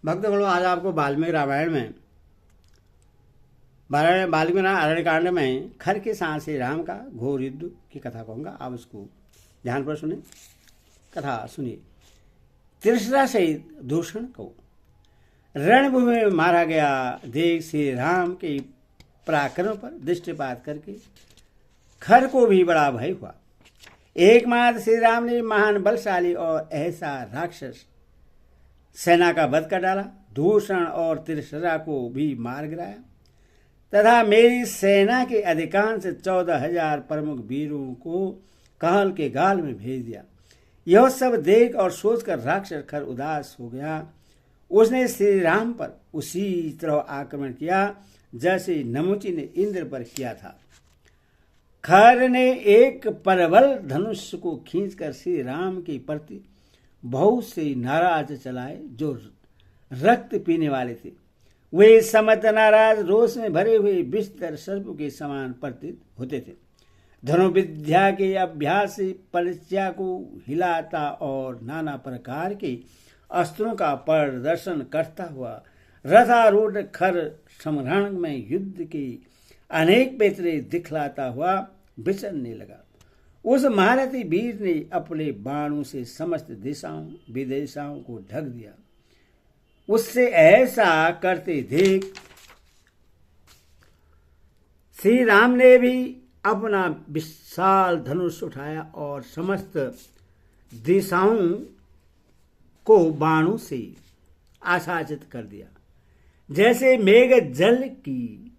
भक्तगणों, आज आपको वाल्मीकि रामायण में वाल्मीकि अरण्यकांड में खर के साथ श्री राम का घोर युद्ध की कथा कहूंगा। आप उसको ध्यानपूर्वक सुने। कथा सुनिए। त्रिशरा सहित दूषण को रणभूमि में मारा गया देख श्री राम के पराक्रम पर दृष्टिपात करके खर को भी बड़ा भय हुआ। एकमात्र श्री राम ने महान बलशाली और ऐसा राक्षस सेना का वध कर डाला, दूषण और त्रिशरा को भी मार गिराया तथा मेरी सेना के अधिकांश 14,000 प्रमुख वीरों को काल के गाल में भेज दिया। यह सब देख और सोचकर राक्षस खर उदास हो गया। उसने श्री राम पर उसी तरह आक्रमण किया जैसे नमुची ने इंद्र पर किया था। खर ने एक परबल धनुष को खींचकर श्री राम के प्रति बहुत से नाराज चलाए जो रक्त पीने वाले थे। वे समस्त नाराज रोष में भरे हुए विस्तर सर्प के समान प्रतीत होते थे। धनुर्विद्या के अभ्यास से परिचय को हिलाता और नाना प्रकार के अस्त्रों का प्रदर्शन करता हुआ रथारूढ़ खर समरण में युद्ध के अनेक पैतरे दिखलाता हुआ विचरने लगा। उस महारथी वीर ने अपने बाणों से समस्त दिशाओं विदिशाओं को ढक दिया। उससे ऐसा करते देख श्री राम ने भी अपना विशाल धनुष उठाया और समस्त दिशाओं को बाणों से आच्छादित कर दिया। जैसे मेघ जल की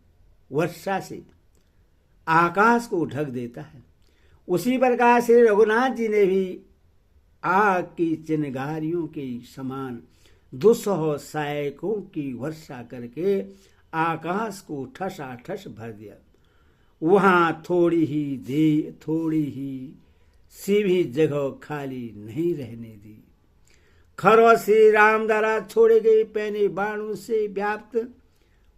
वर्षा से आकाश को ढक देता है, उसी प्रकार श्री रघुनाथ जी ने भी आग की चिनगारियों के समान 200 सैकों की वर्षा करके आकाश को ठसाठस भर दिया। वहां थोड़ी ही सी भी जगह खाली नहीं रहने दी। खर और श्री राम द्वारा छोड़े गए पैने बाणों से व्याप्त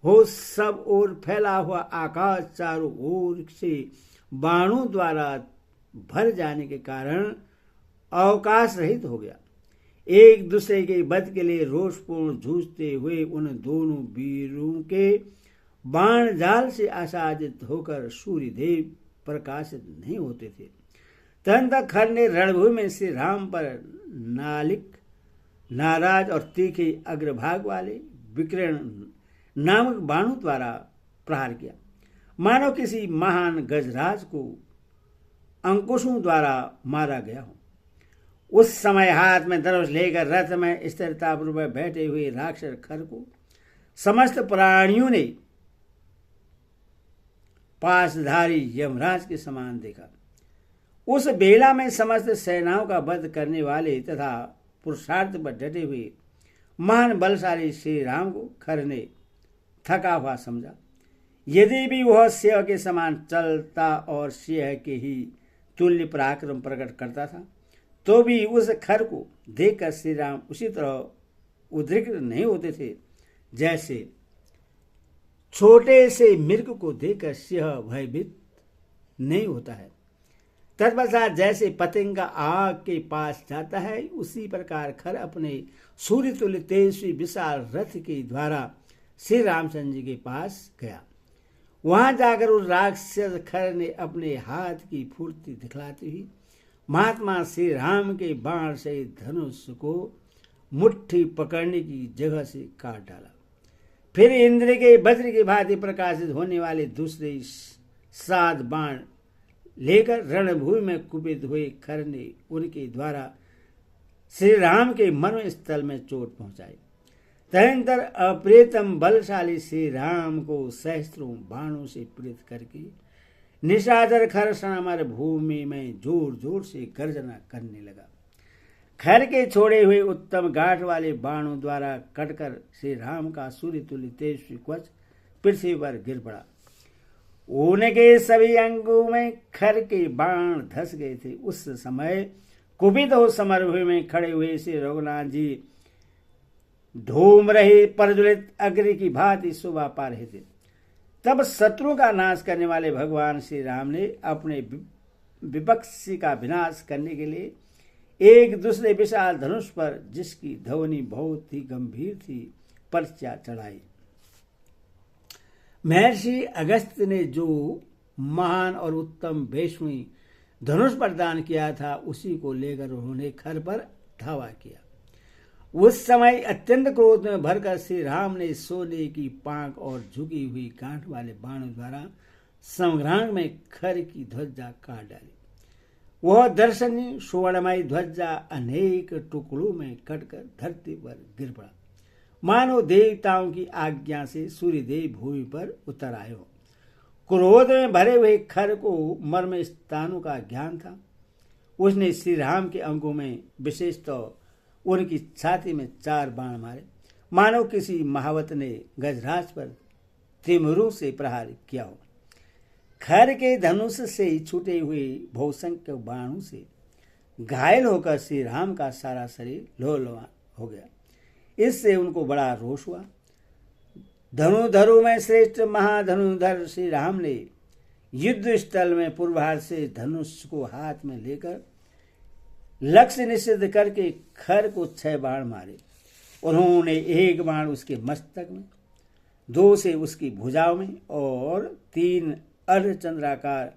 हो सब ओर फैला हुआ आकाश चारों ओर से बाणों द्वारा भर जाने के कारण अवकाश रहित हो गया। एक दूसरे के वध के लिए रोषपूर्ण जूझते हुए उन दोनों वीरों के बाण जाल से आच्छादित होकर सूर्यदेव प्रकाशित नहीं होते थे। तदनंतर खर ने रणभूमि में श्री राम पर नाराज और तीखे अग्रभाग वाले विकिरण नामक बाणों द्वारा प्रहार किया, मानो किसी महान गजराज को अंकुशों द्वारा मारा गया हो। उस समय हाथ में धनुष लेकर रथ में स्थिरतापूर्वक बैठे हुए राक्षस खर को समस्त प्राणियों ने पासधारी यमराज के समान देखा। उस बेला में समस्त सेनाओं का वध करने वाले तथा पुरुषार्थ पर डटे हुए महान बलशाली श्री राम को खर ने थका हुआ समझा। यदि भी वह सिंह के समान चलता और सिंह के ही तुल्य पराक्रम प्रकट करता था, तो भी उस खर को देखकर श्री राम उसी तरह उद्रिक्त नहीं होते थे जैसे छोटे से मृग को देखकर सिंह भयभीत नहीं होता है। तत्पश्चात जैसे पतंगा आग के पास जाता है, उसी प्रकार खर अपने सूर्य तुल्य तेजस्वी विशाल रथ के द्वारा श्री रामचंद्र जी के पास गया। वहां जाकर उस राक्षस खर ने अपने हाथ की फुर्ती दिखलाती हुई महात्मा श्री राम के बाण से धनुष को मुट्ठी पकड़ने की जगह से काट डाला। फिर इंद्र के वज्र की भांति प्रकाशित होने वाले दूसरे 7 बाण लेकर रणभूमि में कुपित हुए खर ने उनके द्वारा श्री राम के मर्म स्थल में चोट पहुंचाई। तदनंतर अप्रेतम बलशाली श्री राम को सहस्त्रों बाणों से पीड़ित करके निशाचर खर समर भूमि में जोर जोर से गर्जना करने लगा। खर के छोड़े हुए उत्तम गांठ वाले बाणों द्वारा कटकर श्री राम का सूर्य तुल्य तेजस्वी कवच पृथ्वी पर गिर पड़ा। उनके सभी अंगों में खर के बाण धस गए थे। उस समय कुपित हो समरभूमि में खड़े हुए श्री रघुनाथ जी धूम रहे प्रज्वलित अग्नि की भांति शोभा पा रहे थे। तब शत्रु का नाश करने वाले भगवान श्री राम ने अपने विपक्षी का विनाश करने के लिए एक दूसरे विशाल धनुष पर, जिसकी ध्वनि बहुत ही गंभीर थी, पर्चा चढ़ाई। महर्षि अगस्त्य ने जो महान और उत्तम भीष्मी धनुष प्रदान किया था उसी को लेकर उन्होंने खर पर धावा किया। उस समय अत्यंत क्रोध में भरकर श्री राम ने सोने की पांख और झुकी हुई गांठ वाले बाणों द्वारा संग्राम में खर की ध्वजा काट डाली। वह दर्शनीय सुवर्णमयी ध्वजा अनेक टुकड़ों में कटकर धरती पर गिर पड़ा। मानो देवताओं की आज्ञा से सूर्यदेव भूमि पर उतर आए हो। क्रोध में भरे हुए खर को मर्म स्थानों का ज्ञान था। उसने श्री राम के अंगों में विशेषतः उनकी छाती में 4 बाण मारे, मानो किसी महावत ने गजराज पर तिमरों से प्रहार किया हो। खर के धनुष से छूटे हुए बहुसंख्यक बाणों से घायल होकर श्री राम का सारा शरीर लोहलोहान हो गया। इससे उनको बड़ा रोष हुआ। धनुधरों में श्रेष्ठ महाधनुधर श्री राम ने युद्ध स्थल में पूर्वाहार से धनुष को हाथ में लेकर लक्ष्य निश्चित करके खर को 6 बाण मारे। उन्होंने 1 बाण उसके मस्तक में, 2 से उसकी भुजाओं में और 3 अर्धचंद्राकार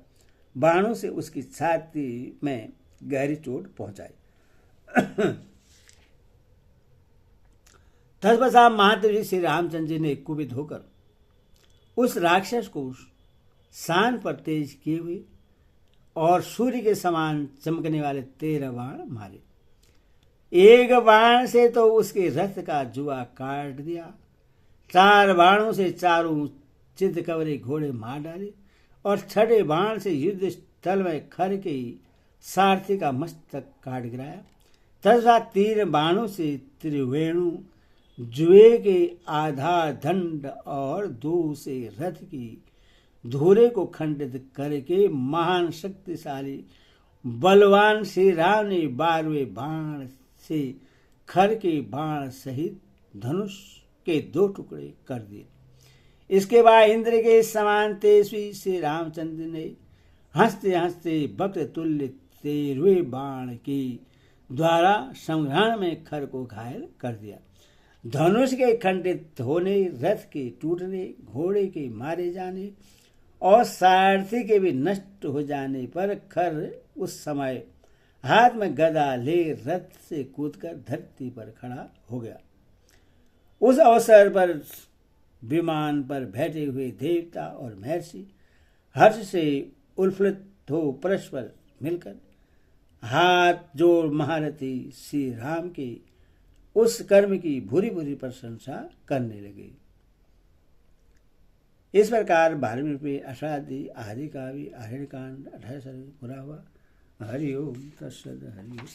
बाणों से उसकी छाती में गहरी चोट पहुंचाई। तत्पश्चात महादेव श्री रामचंद्र जी ने कुपित होकर उस राक्षस को शान पर तेज किए हुए और सूर्य के समान चमकने वाले 13 बाण मारे। 1 बाण से तो उसके रथ का जुआ काट दिया, 4 बाणों से चारों चित्त कवरे घोड़े मार डाले और 6ठे बाण से युद्ध स्थल में खर के सारथी का मस्तक काट गिराया। तत्पश्चात 3 बाणों से त्रिवेणु जुए के आधार दंड और 2 से रथ की धुरे को खंडित करके महान शक्तिशाली बलवान श्री राम ने 12वें बाण से खर के बाण सहित धनुष के 2 टुकड़े कर दिए। इसके बाद इंद्र के समान तेजस्वी श्री रामचंद्र ने हंसते हंसते वक्र तुल्य 13वें बाण के द्वारा संग्राम में खर को घायल कर दिया। धनुष के खंडित होने, रथ के टूटने, घोड़े के मारे जाने और सारथी के भी नष्ट हो जाने पर खर उस समय हाथ में गदा ले रथ से कूदकर धरती पर खड़ा हो गया। उस अवसर पर विमान पर बैठे हुए देवता और महर्षि हर्ष से उल्फलित हो परस्पर मिलकर हाथ जोड़ महारथी श्री राम के उस कर्म की भूरी भूरी प्रशंसा करने लगे। इस प्रकार 12वें पे अष्टाध्यायी आदि काव्य आहिर कांड 28 पूरा हुआ। हरि ओम तत्सद। हरि ओम।